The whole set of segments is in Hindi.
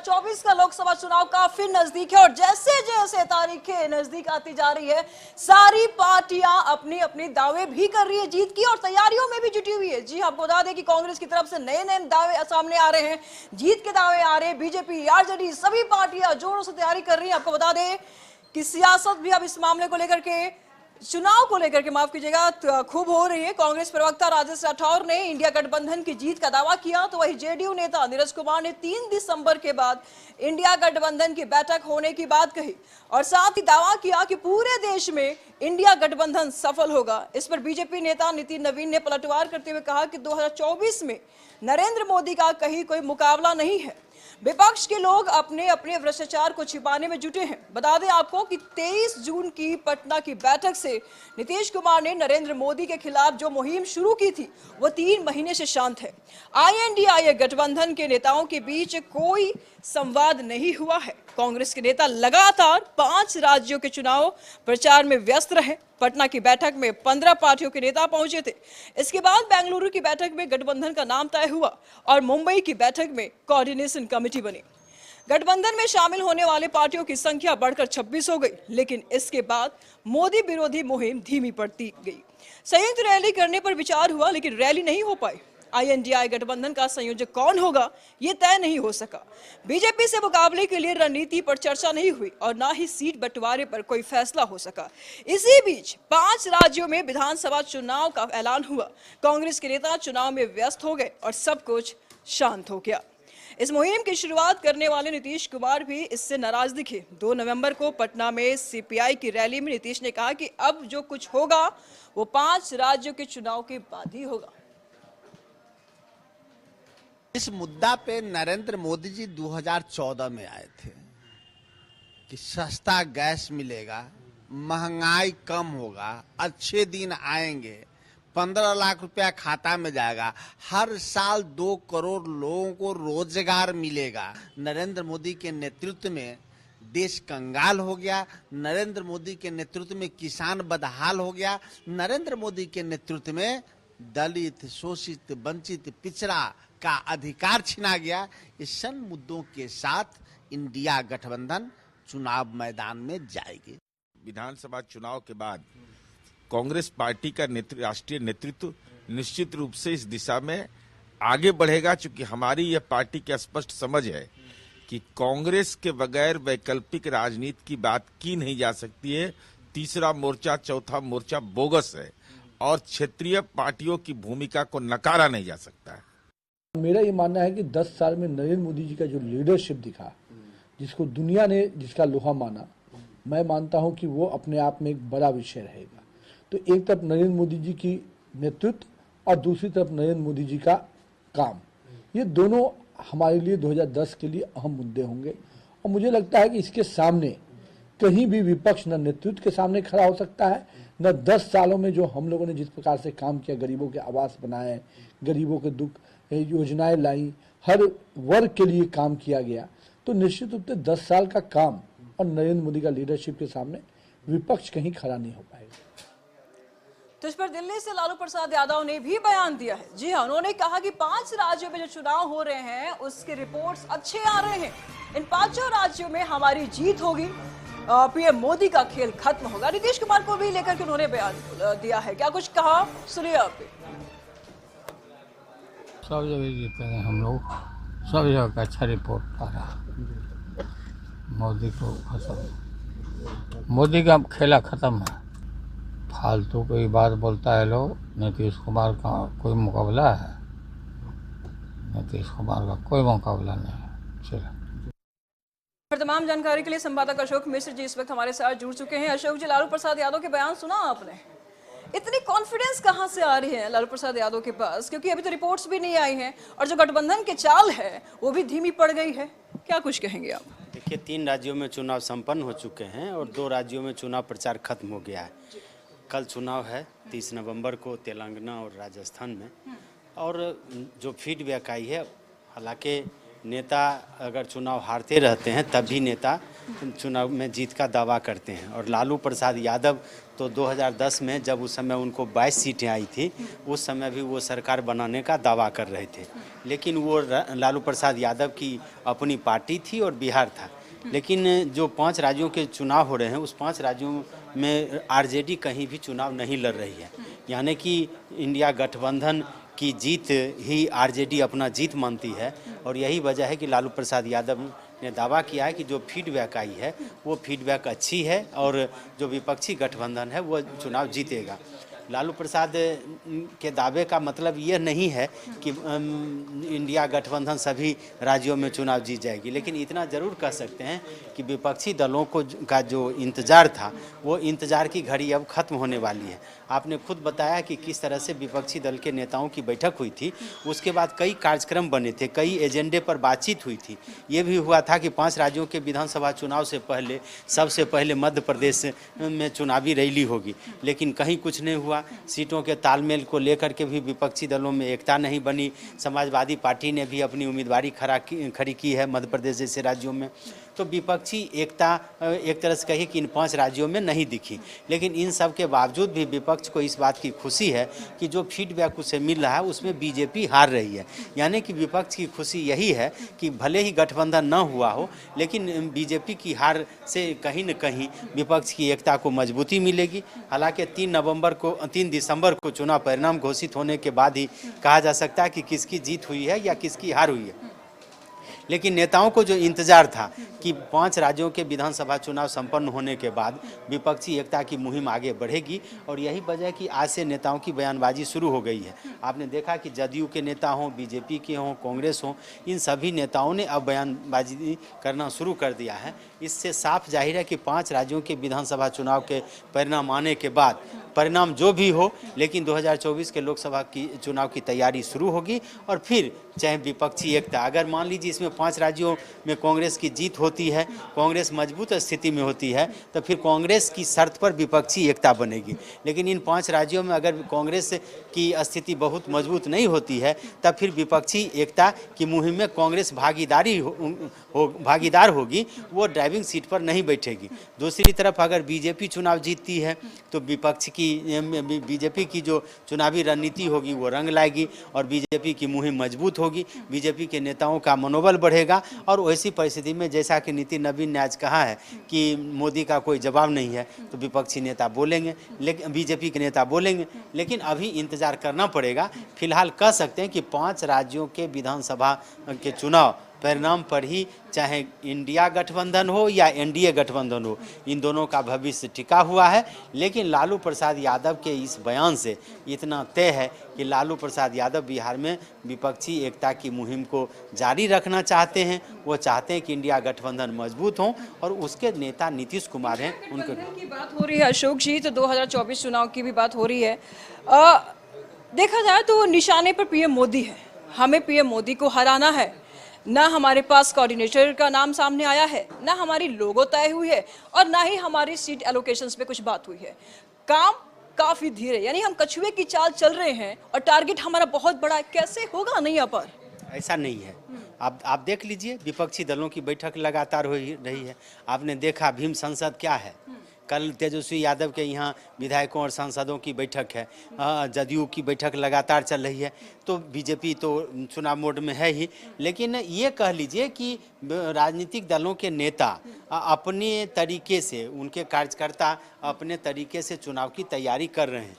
2024 का लोकसभा चुनाव काफी नजदीक है और जैसे जैसे तारीखें नजदीक आती जा रही है, सारी पार्टियां अपनी अपनी दावे भी कर रही है जीत की और तैयारियों में भी जुटी हुई है। जी आपको बता दें कि कांग्रेस की तरफ से नए नए दावे सामने आ रहे हैं, जीत के दावे आ रहे हैं। बीजेपी, आरजेडी, सभी पार्टियां जोरों से तैयारी कर रही है। आपको बता दें कि सियासत भी अब इस मामले को लेकर के, चुनाव को लेकर के माफ कीजिएगा, खूब हो रही है। कांग्रेस प्रवक्ता राजेश राठौर ने इंडिया गठबंधन की जीत का दावा किया, तो वही जेडीयू नेता नीरज कुमार ने 3 दिसंबर के बाद इंडिया गठबंधन की बैठक होने की बात कही और साथ ही दावा किया कि पूरे देश में इंडिया गठबंधन सफल होगा। इस पर बीजेपी नेता नितिन नवीन ने पलटवार करते हुए कहा कि 2024 में नरेंद्र मोदी का कहीं कोई मुकाबला नहीं है। विपक्ष के लोग अपने अपने भ्रष्टाचार को छिपाने में जुटे हैं। बता दें आपको कि 23 जून की पटना की बैठक से नीतीश कुमार ने नरेंद्र मोदी के खिलाफ जो मुहिम शुरू की थी वो 3 महीने से शांत है। INDIA गठबंधन के नेताओं के बीच कोई संवाद नहीं हुआ है। कांग्रेस के नेता लगातार 5 राज्यों के चुनाव प्रचार में व्यस्त रहे। पटना की बैठक में 15 पार्टियों के नेता पहुंचे थे। इसके बाद बेंगलुरु की बैठक में गठबंधन का नाम तय हुआ और मुंबई की बैठक में कोऑर्डिनेशन कमेटी बनी। गठबंधन में शामिल होने वाले पार्टियों की संख्या बढ़कर 26 हो गई, लेकिन इसके बाद मोदी विरोधी मुहिम धीमी पड़ती गई। संयुक्त रैली करने पर विचार हुआ, लेकिन रैली नहीं हो पाई। INDIA गठबंधन का संयोजक कौन होगा ये तय नहीं हो सका। बीजेपी से मुकाबले के लिए रणनीति पर चर्चा नहीं हुई और ना ही सीट बंटवारे पर कोई फैसला हो सका। इसी बीच 5 राज्यों में विधानसभा चुनाव का ऐलान हुआ। कांग्रेस के नेता चुनाव में व्यस्त हो गए और सब कुछ शांत हो गया। इस मुहिम की शुरुआत करने वाले नीतीश कुमार भी इससे नाराज दिखे। 2 नवंबर को पटना में CPI की रैली में नीतीश ने कहा कि अब जो कुछ होगा वो 5 राज्यों के चुनाव के बाद ही होगा। इस मुद्दा पे नरेंद्र मोदी जी 2014 में आए थे कि सस्ता गैस मिलेगा, महंगाई कम होगा, अच्छे दिन आएंगे, 15 लाख रुपया खाता में जाएगा, हर साल 2 करोड़ लोगों को रोजगार मिलेगा। नरेंद्र मोदी के नेतृत्व में देश कंगाल हो गया। नरेंद्र मोदी के नेतृत्व में किसान बदहाल हो गया। नरेंद्र मोदी के नेतृत्व में दलित, शोषित, वंचित, पिछड़ा का अधिकार छीना गया। इस सन मुद्दों के साथ इंडिया गठबंधन चुनाव मैदान में जाएगी। विधानसभा चुनाव के बाद कांग्रेस पार्टी का राष्ट्रीय नेतृत्व निश्चित रूप से इस दिशा में आगे बढ़ेगा, चूंकि हमारी यह पार्टी की स्पष्ट समझ है कि कांग्रेस के बगैर वैकल्पिक राजनीति की बात की नहीं जा सकती है। तीसरा मोर्चा, चौथा मोर्चा बोगस है और क्षेत्रीय पार्टियों की भूमिका को नकारा नहीं जा सकता है। मेरा ये मानना है कि 10 साल में नरेंद्र मोदी जी का जो लीडरशिप दिखा, जिसको दुनिया ने जिसका लोहा माना, मैं मानता हूं कि वो अपने आप में एक बड़ा विषय रहेगा। तो एक तरफ नरेंद्र मोदी जी की नेतृत्व और दूसरी तरफ नरेंद्र मोदी जी का काम, ये दोनों हमारे लिए 2010 के लिए अहम मुद्दे होंगे। और मुझे लगता है कि इसके सामने कहीं भी विपक्ष न नेतृत्व के सामने खड़ा हो सकता है, न 10 सालों में जो हम लोगों ने जिस प्रकार से काम किया, गरीबों के आवास बनाए, गरीबों के दुख योजनाएं लाई, हर वर्ग के लिए काम किया गया। तो निश्चित रूप से 10 साल का काम और नरेंद्र मोदी का लीडरशिप के सामने विपक्ष कहीं खड़ा नहीं हो पाएगा। तो इस पर दिल्ली से लालू प्रसाद यादव ने भी बयान दिया है। जी हाँ, उन्होंने कहा कि 5 राज्यों में जो चुनाव हो रहे हैं उसके रिपोर्ट्स अच्छे आ रहे हैं। इन 5 राज्यों में हमारी जीत होगी, PM मोदी का खेल खत्म होगा। नीतीश कुमार को भी लेकर के उन्होंने बयान दिया है। क्या कुछ कहा, सुनिए आप। सब जगह जीतेंगे हम लोग, सब जगह का अच्छा रिपोर्ट आ रहा। मोदी को खत्म, मोदी का खेला खत्म है। फालतू की बात बोलता है लोग। नीतीश कुमार का कोई मुकाबला है? नीतीश कुमार का कोई मुकाबला नहीं है। चलो, फिर तमाम जानकारी के लिए संवाददाता अशोक मिश्र जी इस वक्त हमारे साथ जुड़ चुके हैं। अशोक जी, लालू प्रसाद यादव के बयान सुना आपने, इतनी कॉन्फिडेंस कहां से आ रही है लालू प्रसाद यादव के पास? क्योंकि अभी तो रिपोर्ट्स भी नहीं आई हैं और जो गठबंधन की चाल है वो भी धीमी पड़ गई है। क्या कुछ कहेंगे आप? देखिए, 3 राज्यों में चुनाव संपन्न हो चुके हैं और 2 राज्यों में चुनाव प्रचार खत्म हो गया है। कल चुनाव है 30 नवंबर को तेलंगाना और राजस्थान में। और जो फीडबैक आई है, हालांकि नेता अगर चुनाव हारते रहते हैं तब भी नेता चुनाव में जीत का दावा करते हैं। और लालू प्रसाद यादव तो 2010 में जब उस समय उनको 22 सीटें आई थी, उस समय भी वो सरकार बनाने का दावा कर रहे थे। लेकिन वो लालू प्रसाद यादव की अपनी पार्टी थी और बिहार था। लेकिन जो 5 राज्यों के चुनाव हो रहे हैं, उस 5 राज्यों में आरजेडी कहीं भी चुनाव नहीं लड़ रही है। यानी कि इंडिया गठबंधन की जीत ही आरजेडी अपना जीत मानती है। और यही वजह है कि लालू प्रसाद यादव ने दावा किया है कि जो फीडबैक आई है वो फीडबैक अच्छी है और जो विपक्षी गठबंधन है वो चुनाव जीतेगा। लालू प्रसाद के दावे का मतलब ये नहीं है कि इंडिया गठबंधन सभी राज्यों में चुनाव जीत जाएगी, लेकिन इतना ज़रूर कह सकते हैं कि विपक्षी दलों का जो इंतज़ार था वो इंतज़ार की घड़ी अब ख़त्म होने वाली है। आपने खुद बताया कि किस तरह से विपक्षी दल के नेताओं की बैठक हुई थी, उसके बाद कई कार्यक्रम बने थे, कई एजेंडे पर बातचीत हुई थी। ये भी हुआ था कि 5 राज्यों के विधानसभा चुनाव से पहले सबसे पहले मध्य प्रदेश में चुनावी रैली होगी, लेकिन कहीं कुछ नहीं हुआ। सीटों के तालमेल को लेकर के भी विपक्षी दलों में एकता नहीं बनी। समाजवादी पार्टी ने भी अपनी उम्मीदवारी खड़ी की है मध्य प्रदेश जैसे राज्यों में। तो विपक्षी एकता एक तरह से कहिए कि इन 5 राज्यों में नहीं दिखी। लेकिन इन सब के बावजूद भी विपक्ष को इस बात की खुशी है कि जो फीडबैक उसे मिल रहा है उसमें बीजेपी हार रही है। यानी कि विपक्ष की खुशी यही है कि भले ही गठबंधन न हुआ हो, लेकिन बीजेपी की हार से कहीं न कहीं विपक्ष की एकता को मजबूती मिलेगी। हालांकि 3 दिसंबर को चुनाव परिणाम घोषित होने के बाद ही कहा जा सकता है कि किसकी जीत हुई है या किसकी हार हुई है। लेकिन नेताओं को जो इंतजार था कि 5 राज्यों के विधानसभा चुनाव संपन्न होने के बाद विपक्षी एकता की मुहिम आगे बढ़ेगी। और यही वजह कि आज से नेताओं की बयानबाजी शुरू हो गई है। आपने देखा कि जदयू के नेता हों, बीजेपी के हों, कांग्रेस हों, इन सभी नेताओं ने अब बयानबाजी करना शुरू कर दिया है। इससे साफ जाहिर है कि 5 राज्यों के विधानसभा चुनाव के परिणाम आने के बाद परिणाम जो भी हो, लेकिन 2024 के लोकसभा की चुनाव की तैयारी शुरू होगी। और फिर चाहे विपक्षी एकता, अगर मान लीजिए इसमें 5 राज्यों में कांग्रेस की जीत होती है, कांग्रेस मजबूत स्थिति में होती है, तो फिर कांग्रेस की शर्त पर विपक्षी एकता बनेगी। लेकिन इन 5 राज्यों में अगर कांग्रेस की स्थिति बहुत मजबूत नहीं होती है, तब फिर विपक्षी एकता की मुहिम में कांग्रेस भागीदार होगी, वो ड्राइविंग सीट पर नहीं बैठेगी। दूसरी तरफ अगर बीजेपी चुनाव जीतती है तो बीजेपी की जो चुनावी रणनीति होगी वो रंग लाएगी और बीजेपी की मुहिम मजबूत होगी, बीजेपी के नेताओं का मनोबल बढ़ेगा। और वैसी परिस्थिति में जैसा कि नीतिन नवीन ने आज कहा है कि मोदी का कोई जवाब नहीं है, तो विपक्षी नेता बोलेंगे, लेकिन बीजेपी के नेता बोलेंगे। लेकिन अभी इंतजार करना पड़ेगा। फिलहाल कह सकते हैं कि 5 राज्यों के विधानसभा के चुनाव परिणाम पर ही चाहे इंडिया गठबंधन हो या एनडीए गठबंधन हो, इन दोनों का भविष्य टिका हुआ है। लेकिन लालू प्रसाद यादव के इस बयान से इतना तय है कि लालू प्रसाद यादव बिहार में विपक्षी एकता की मुहिम को जारी रखना चाहते हैं। वो चाहते हैं कि इंडिया गठबंधन मजबूत हो और उसके नेता नीतीश कुमार हैं, उनके की बात हो रही है अशोक जी, तो 2024 चुनाव की भी बात हो रही है। देखा जाए तो निशाने पर पीएम मोदी है, हमें पीएम मोदी को हराना है। ना हमारे पास कोऑर्डिनेटर का नाम सामने आया है, ना हमारी लोगो तय हुई है और ना ही हमारी सीट एलोकेशंस पे कुछ बात हुई है। काम काफी धीरे, यानी हम कछुए की चाल चल रहे हैं और टारगेट हमारा बहुत बड़ा है। कैसे होगा नहीं यहाँ पर? ऐसा नहीं है। आप देख लीजिए, विपक्षी दलों की बैठक लगातार हो रही है। आपने देखा भीम संसद क्या है, कल तेजस्वी यादव के यहाँ विधायकों और सांसदों की बैठक है, जदयू की बैठक लगातार चल रही है। तो बीजेपी तो चुनाव मोड में है ही, लेकिन ये कह लीजिए कि राजनीतिक दलों के नेता अपने तरीके से, उनके कार्यकर्ता अपने तरीके से चुनाव की तैयारी कर रहे हैं।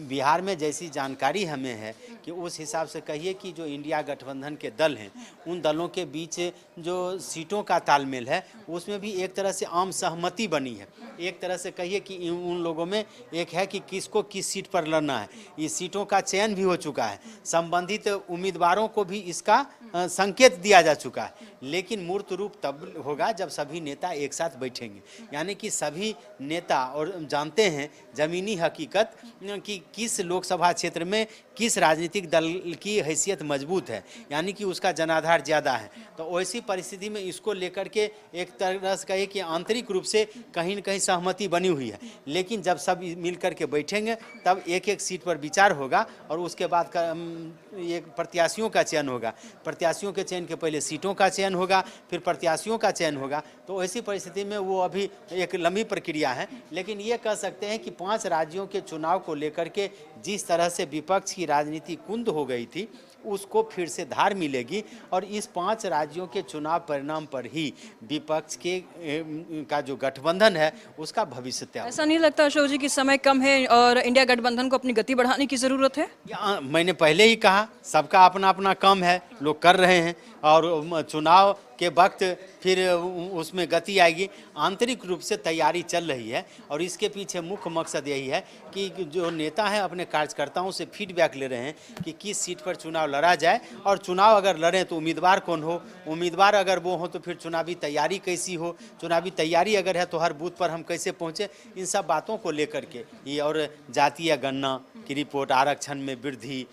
बिहार में जैसी जानकारी हमें है कि उस हिसाब से कहिए कि जो इंडिया गठबंधन के दल हैं, उन दलों के बीच जो सीटों का तालमेल है उसमें भी एक तरह से आम सहमति बनी है। एक तरह से कहिए कि उन लोगों में एक है कि किसको किस सीट पर लड़ना है। ये सीटों का चयन भी हो चुका है, संबंधित उम्मीदवारों को भी इसका संकेत दिया जा चुका है। लेकिन मूर्त रूप तब होगा जब सभी नेता एक साथ बैठेंगे, यानी कि सभी नेता और जानते हैं ज़मीनी हकीकत कि किस लोकसभा क्षेत्र में किस राजनीतिक दल की हैसियत मजबूत है, यानी कि उसका जनाधार ज़्यादा है। तो ऐसी परिस्थिति में इसको लेकर के एक तरह से कहिए कि आंतरिक रूप से कहीं न कहीं सहमति बनी हुई है। लेकिन जब सब मिल कर के बैठेंगे तब एक एक सीट पर विचार होगा और उसके बाद एक प्रत्याशियों का चयन होगा। प्रत्याशियों के चयन के पहले सीटों का चयन चयन होगा, फिर प्रत्याशियों का चयन होगा। तो ऐसी परिस्थिति में वो अभी एक लंबी प्रक्रिया है। लेकिन ये कह सकते हैं कि 5 राज्यों के चुनाव को लेकर के जिस तरह से विपक्ष की राजनीति कुंद हो गई थी, उसको फिर से धार मिलेगी और इस 5 राज्यों के चुनाव परिणाम पर ही विपक्ष के का जो गठबंधन है उसका भविष्य तय होगा। ऐसा नहीं लगता अशोक जी कि समय कम है और इंडिया गठबंधन को अपनी गति बढ़ाने की जरूरत है? मैंने पहले ही कहा, सबका अपना अपना काम है, लोग कर रहे हैं और चुनाव के वक्त फिर उसमें गति आएगी। आंतरिक रूप से तैयारी चल रही है और इसके पीछे मुख्य मकसद यही है कि जो नेता हैं अपने कार्यकर्ताओं से फीडबैक ले रहे हैं कि किस सीट पर चुनाव लड़ा जाए और चुनाव अगर लड़ें तो उम्मीदवार कौन हो, उम्मीदवार अगर वो हो तो फिर चुनावी तैयारी कैसी हो, चुनावी तैयारी अगर है तो हर बूथ पर हम कैसे पहुँचे, इन सब बातों को लेकर के ये और जातीय गणना की रिपोर्ट, आरक्षण में वृद्धि,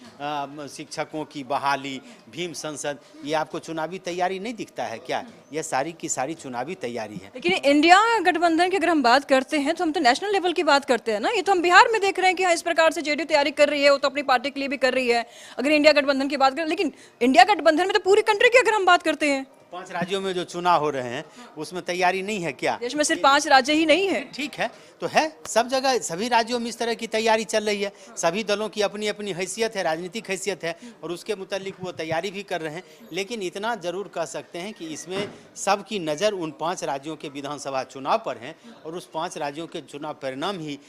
शिक्षकों की बहाली, भीम संसद, ये आपको चुनावी तैयारी नहीं दिखता है क्या? यह सारी की सारी चुनावी तैयारी है। लेकिन इंडिया गठबंधन की अगर हम बात करते हैं तो हम तो नेशनल लेवल की बात करते हैं ना। ये तो हम बिहार में देख रहे हैं कि हाँ, इस प्रकार से जेडीयू तैयारी कर रही है, वो तो अपनी पार्टी के लिए भी कर रही है अगर इंडिया गठबंधन की बात करें। लेकिन इंडिया गठबंधन में तो पूरी कंट्री की अगर हम बात करते हैं, 5 राज्यों में जो चुनाव हो रहे हैं उसमें तैयारी नहीं है क्या? देश में सिर्फ 5 राज्य ही नहीं है। ठीक है, तो है, सब जगह सभी राज्यों में इस तरह की तैयारी चल रही है। सभी दलों की अपनी अपनी हैसियत है, राजनीतिक हैसियत है और उसके मुतालिक वो तैयारी भी कर रहे हैं। लेकिन इतना जरूर कह सकते हैं कि इसमें सबकी नज़र उन 5 राज्यों के विधानसभा चुनाव पर है और उस 5 राज्यों के चुनाव परिणाम ही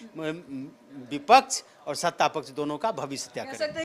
विपक्ष और सत्ता पक्ष दोनों का भविष्य तय करेंगे।